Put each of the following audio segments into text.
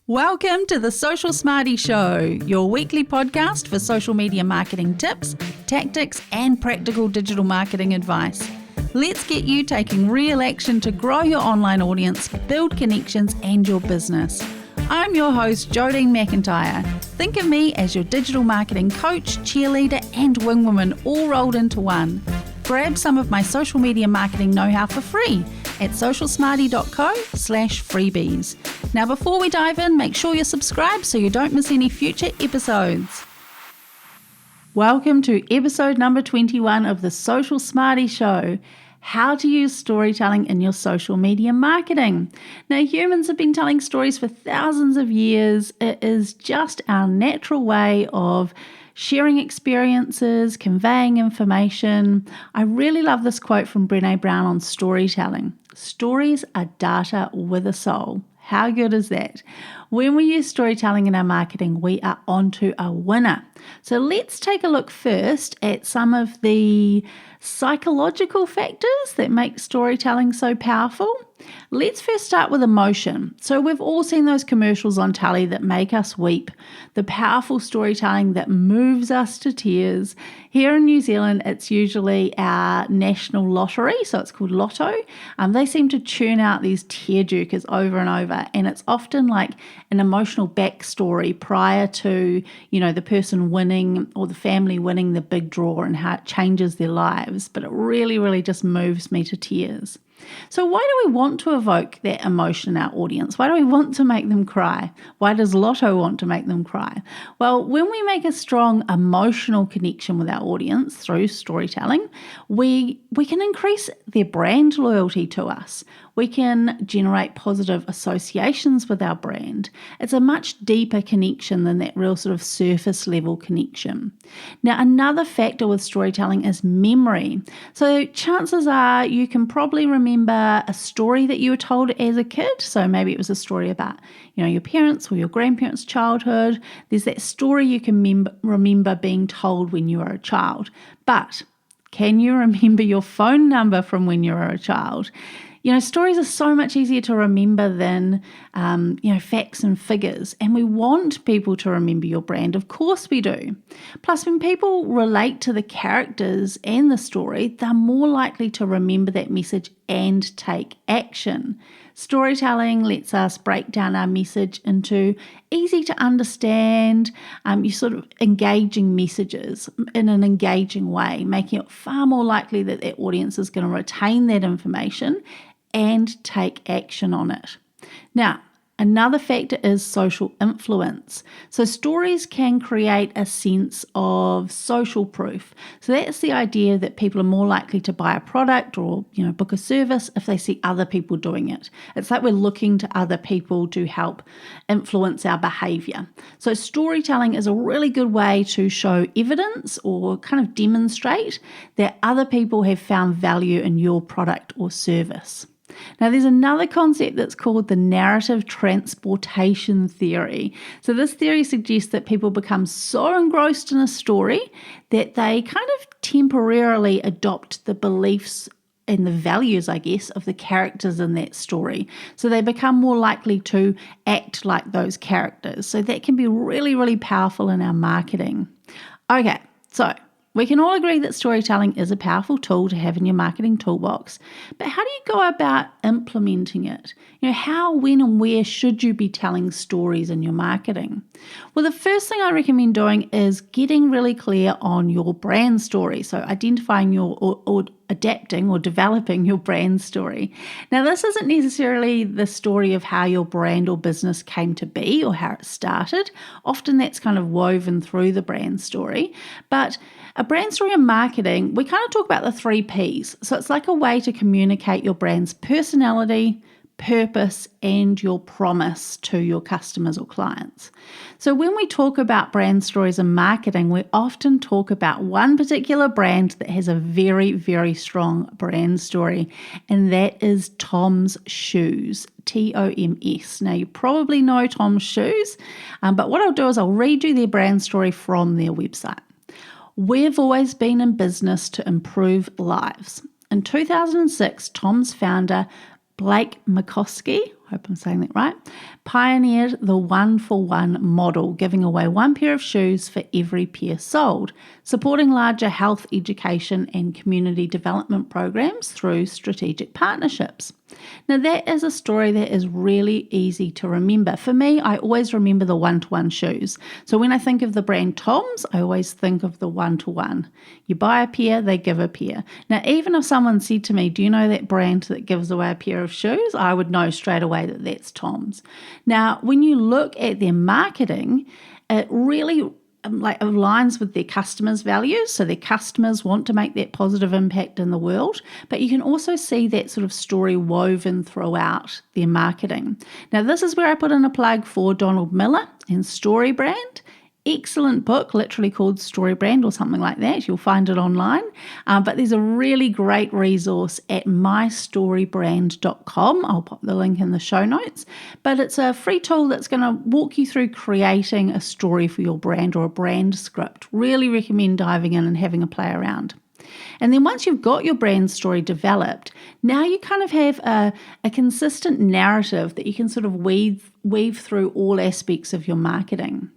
Welcome to the Social Smarty Show, your weekly podcast for social media marketing tips, tactics, and practical digital marketing advice. Let's get you taking real action to grow your online audience, build connections, and your business. I'm your host, Jodine McIntyre. Think of me as your digital marketing coach, cheerleader, and wingwoman all rolled into one. Grab some of my social media marketing know-how for free at socialsmarty.co/freebies. Now, before we dive in, make sure you're subscribed so you don't miss any future episodes. Welcome to episode number 21 of the Social Smarty Show. How to use storytelling in your social media marketing. Now, humans have been telling stories for thousands of years. It is just our natural way of sharing experiences, conveying information. I really love this quote from Brené Brown on storytelling. Stories are data with a soul. How good is that? When we use storytelling in our marketing, we are onto a winner. So let's take a look first at some of the psychological factors that make storytelling so powerful. Let's first start with emotion. So we've all seen those commercials on telly that make us weep, the powerful storytelling that moves us to tears. Here in New Zealand, it's usually our national lottery, so it's called Lotto. They seem to churn out these tearjerkers over and over, and it's often like an emotional backstory prior to, the person winning or the family winning the big draw and how it changes their lives. But it really, really just moves me to tears. So why do we want to evoke that emotion in our audience? Why do we want to make them cry? Why does Lotto want to make them cry? Well, when we make a strong emotional connection with our audience through storytelling, we can increase their brand loyalty to us. We can generate positive associations with our brand. It's a much deeper connection than that real sort of surface level connection. Now, another factor with storytelling is memory. So chances are you can probably remember a story that you were told as a kid. So maybe it was a story about, your parents or your grandparents' childhood. There's that story you can remember being told when you were a child. But can you remember your phone number from when you were a child? Stories are so much easier to remember than, facts and figures. And we want people to remember your brand. Of course we do. Plus, when people relate to the characters and the story, they're more likely to remember that message and take action. Storytelling lets us break down our message into easy to understand, engaging messages in an engaging way, making it far more likely that their audience is going to retain that information and take action on it. Now, another factor is social influence. So stories can create a sense of social proof. So that's the idea that people are more likely to buy a product or, book a service if they see other people doing it. It's like we're looking to other people to help influence our behavior. So storytelling is a really good way to show evidence or kind of demonstrate that other people have found value in your product or service. Now, there's another concept that's called the narrative transportation theory. So this theory suggests that people become so engrossed in a story that they kind of temporarily adopt the beliefs and the values, of the characters in that story. So they become more likely to act like those characters. So that can be really, really powerful in our marketing. Okay, so we can all agree that storytelling is a powerful tool to have in your marketing toolbox, but how do you go about implementing it? How, when, and where should you be telling stories in your marketing? Well, the first thing I recommend doing is getting really clear on your brand story. So identifying or adapting or developing your brand story. Now, this isn't necessarily the story of how your brand or business came to be or how it started. Often that's kind of woven through the brand story. But a brand story in marketing, we kind of talk about the 3 Ps. So it's like a way to communicate your brand's personality, purpose, and your promise to your customers or clients. So when we talk about brand stories in marketing, we often talk about one particular brand that has a very, very strong brand story, and that is Tom's Shoes, Toms. Now, you probably know Tom's Shoes, but what I'll do is I'll read you their brand story from their website. We've always been in business to improve lives. In 2006, Tom's founder Blake McCoskey, hope I'm saying that right, pioneered the 1-for-1 model, giving away one pair of shoes for every pair sold, supporting larger health education and community development programs through strategic partnerships. Now, that is a story that is really easy to remember. For me, I always remember the one-to-one shoes. So when I think of the brand Tom's, I always think of the one-to-one. You buy a pair, they give a pair. Now, even if someone said to me, do you know that brand that gives away a pair of shoes? I would know straight away that that's Tom's. Now, when you look at their marketing, it really aligns with their customers' values. So their customers want to make that positive impact in the world, but you can also see that sort of story woven throughout their marketing. Now, this is where I put in a plug for Donald Miller and Story Brand. Excellent book, literally called Story Brand or something like that. You'll find it online. But there's a really great resource at mystorybrand.com. I'll pop the link in the show notes. But it's a free tool that's going to walk you through creating a story for your brand or a brand script. Really recommend diving in and having a play around. And then once you've got your brand story developed, now you kind of have a consistent narrative that you can sort of weave through all aspects of your marketing.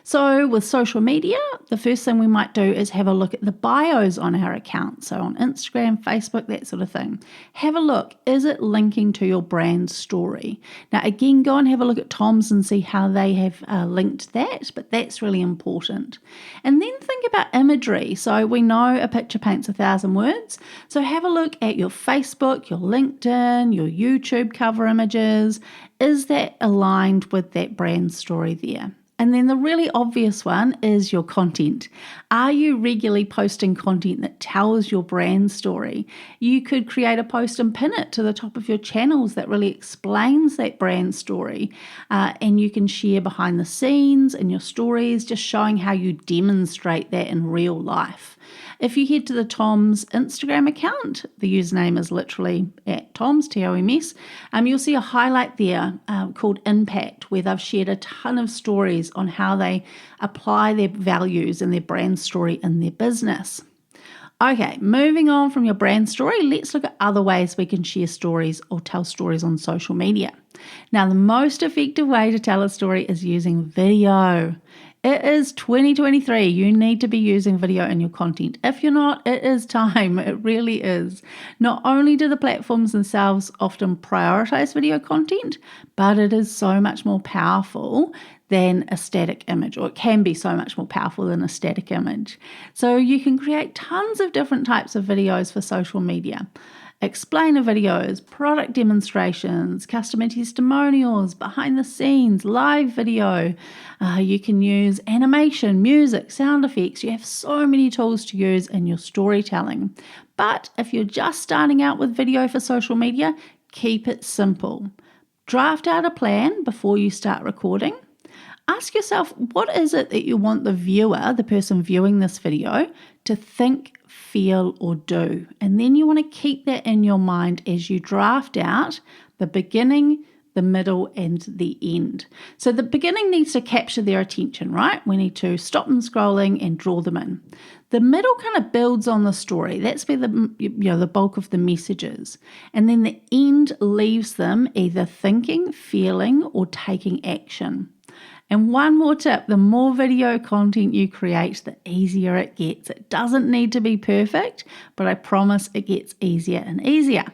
So with social media, the first thing we might do is have a look at the bios on our account. So on Instagram, Facebook, that sort of thing. Have a look. Is it linking to your brand story? Now, again, go and have a look at Tom's and see how they have linked that, but that's really important. And then think about imagery. So we know a picture paints 1,000 words. So have a look at your Facebook, your LinkedIn, your YouTube cover images. Is that aligned with that brand story there? And then the really obvious one is your content. Are you regularly posting content that tells your brand story? You could create a post and pin it to the top of your channels that really explains that brand story. And you can share behind the scenes in your stories, just showing how you demonstrate that in real life. If you head to the Tom's Instagram account, the username is literally at Tom's, T-O-M-S, you'll see a highlight there called Impact, where they've shared a ton of stories on how they apply their values and their brand story in their business. Okay, moving on from your brand story, let's look at other ways we can share stories or tell stories on social media. Now, the most effective way to tell a story is using video. It is 2023. You need to be using video in your content. If you're not, it is time. It really is. Not only do the platforms themselves often prioritize video content, but it is so much more powerful than a static image, or it can be so much more powerful than a static image. So you can create tons of different types of videos for social media. Explainer videos, product demonstrations, customer testimonials, behind the scenes, live video. You can use animation, music, sound effects. You have so many tools to use in your storytelling. But if you're just starting out with video for social media, keep it simple. Draft out a plan before you start recording. Ask yourself, what is it that you want the viewer, the person viewing this video, to think, feel, or do? And then you want to keep that in your mind as you draft out the beginning, the middle, and the end. So the beginning needs to capture their attention, right? We need to stop them scrolling and draw them in. The middle kind of builds on the story. That's where the bulk of the message is. And then the end leaves them either thinking, feeling, or taking action. And one more tip, the more video content you create, the easier it gets. It doesn't need to be perfect, but I promise it gets easier and easier.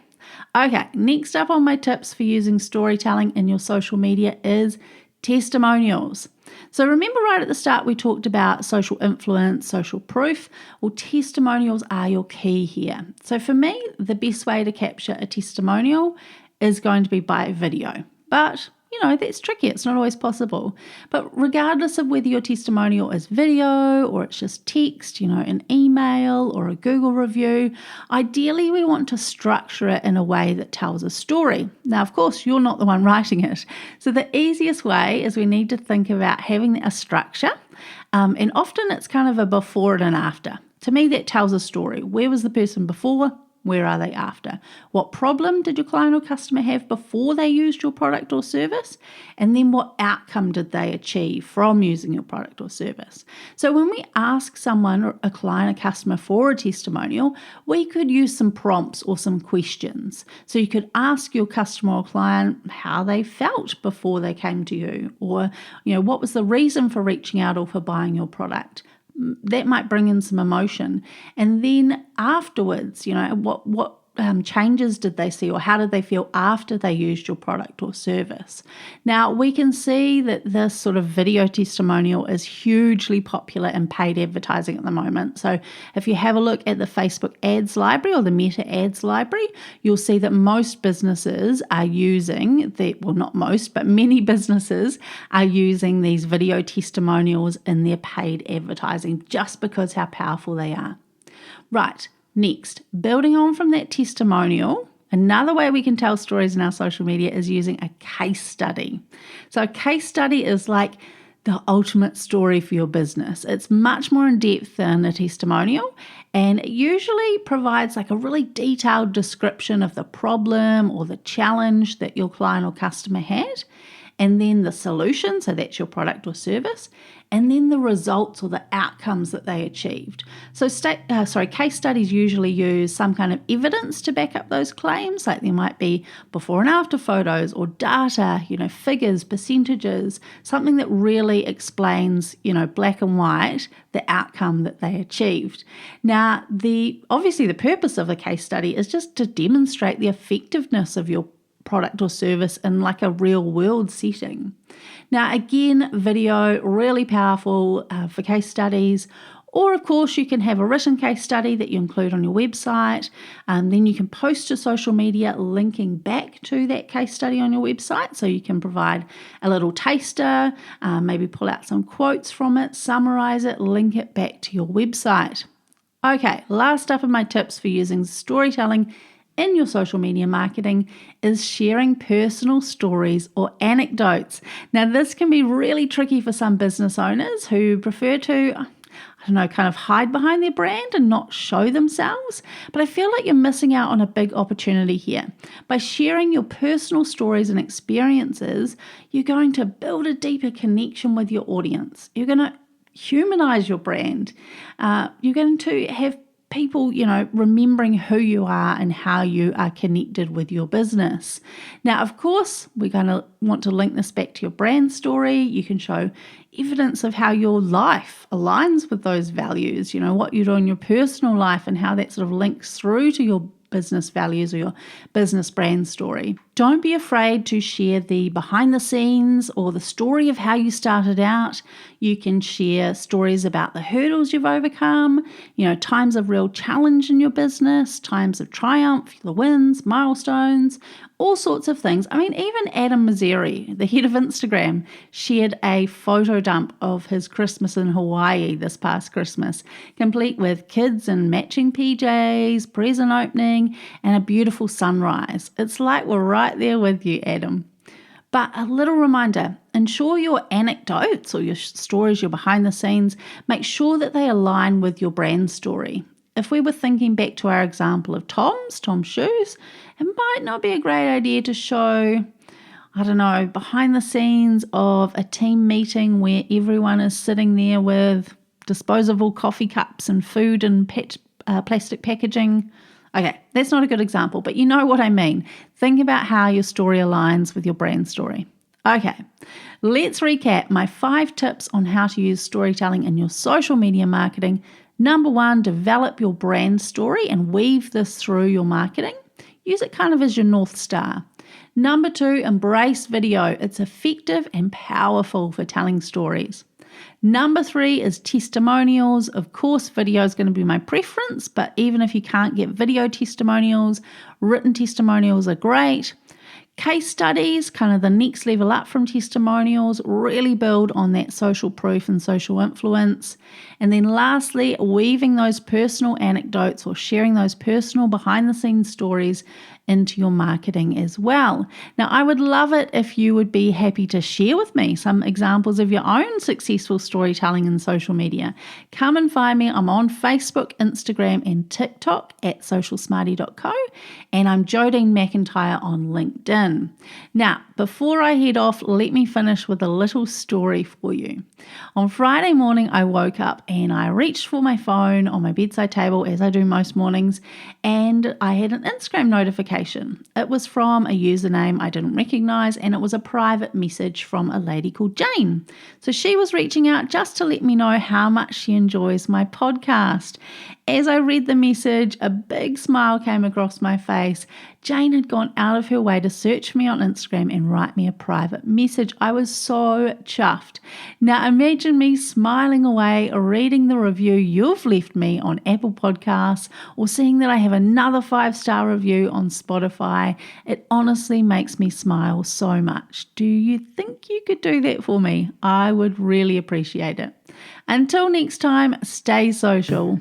Okay, next up on my tips for using storytelling in your social media is testimonials. So remember right at the start we talked about social influence, social proof. Well, testimonials are your key here. So for me, the best way to capture a testimonial is going to be by video. But that's tricky. It's not always possible. But regardless of whether your testimonial is video or it's just text, an email or a Google review, ideally we want to structure it in a way that tells a story. Now, of course, you're not the one writing it. So the easiest way is we need to think about having a structure. And often it's kind of a before and an after. To me, that tells a story. Where was the person before? Where are they after? What problem did your client or customer have before they used your product or service? And then what outcome did they achieve from using your product or service? So when we ask someone, a client, a customer, for a testimonial, we could use some prompts or some questions. So you could ask your customer or client how they felt before they came to you, or what was the reason for reaching out or for buying your product. That might bring in some emotion. And then afterwards, what changes did they see, or how did they feel after they used your product or service? Now, we can see that this sort of video testimonial is hugely popular in paid advertising at the moment. So if you have a look at the Facebook ads library or the Meta ads library, you'll see that most businesses are using not most, but many businesses are using these video testimonials in their paid advertising just because how powerful they are. Right. Next, building on from that testimonial, another way we can tell stories in our social media is using a case study. So a case study is like the ultimate story for your business. It's much more in depth than a testimonial, and it usually provides like a really detailed description of the problem or the challenge that your client or customer had, and then the solution, so that's your product or service, and then the results or the outcomes that they achieved. So case studies usually use some kind of evidence to back up those claims, like there might be before and after photos or data, figures, percentages, something that really explains, black and white, the outcome that they achieved. Now, obviously the purpose of a case study is just to demonstrate the effectiveness of your product or service in like a real world setting. Now, again, video, really powerful for case studies. Or, of course, you can have a written case study that you include on your website. Then you can post to social media linking back to that case study on your website. So you can provide a little taster, maybe pull out some quotes from it, summarize it, link it back to your website. Okay, last up of my tips for using storytelling in your social media marketing is sharing personal stories or anecdotes. Now, this can be really tricky for some business owners who prefer to, kind of hide behind their brand and not show themselves. But I feel like you're missing out on a big opportunity here. By sharing your personal stories and experiences, you're going to build a deeper connection with your audience. You're going to humanize your brand. You're going to have people, remembering who you are and how you are connected with your business. Now, of course, we're going to want to link this back to your brand story. You can show evidence of how your life aligns with those values, what you do in your personal life and how that sort of links through to your business values or your business brand story. Don't be afraid to share the behind the scenes or the story of how you started out. You can share stories about the hurdles you've overcome, times of real challenge in your business, times of triumph, the wins, milestones, all sorts of things. I mean, even Adam Mosseri, the head of Instagram, shared a photo dump of his Christmas in Hawaii this past Christmas, complete with kids in matching PJs, present opening, and a beautiful sunrise. It's like we're right there with you, Adam. But a little reminder, ensure your anecdotes or your stories, your behind the scenes, make sure that they align with your brand story. If we were thinking back to our example of Tom's shoes, it might not be a great idea to show, behind the scenes of a team meeting where everyone is sitting there with disposable coffee cups and food and plastic packaging. Okay, that's not a good example, but you know what I mean. Think about how your story aligns with your brand story. Okay, let's recap my 5 tips on how to use storytelling in your social media marketing. Number 1, develop your brand story and weave this through your marketing. Use it kind of as your North Star. Number 2, embrace video. It's effective and powerful for telling stories. Number 3 is testimonials. Of course, video is going to be my preference, but even if you can't get video testimonials, written testimonials are great. Case studies, kind of the next level up from testimonials, really build on that social proof and social influence. And then lastly, weaving those personal anecdotes or sharing those personal behind the scenes stories into your marketing as well. Now, I would love it if you would be happy to share with me some examples of your own successful storytelling in social media. Come and find me. I'm on Facebook, Instagram, and TikTok at socialsmarty.co, and I'm Jodine McIntyre on LinkedIn. Now, before I head off, let me finish with a little story for you. On Friday morning, I woke up and I reached for my phone on my bedside table, as I do most mornings, and I had an Instagram notification. It was from a username I didn't recognize, and it was a private message from a lady called Jane. So she was reaching out just to let me know how much she enjoys my podcast. As I read the message, a big smile came across my face. Jane had gone out of her way to search me on Instagram and write me a private message. I was so chuffed. Now imagine me smiling away, reading the review you've left me on Apple Podcasts, or seeing that I have another 5-star review on Spotify. It honestly makes me smile so much. Do you think you could do that for me? I would really appreciate it. Until next time, stay social.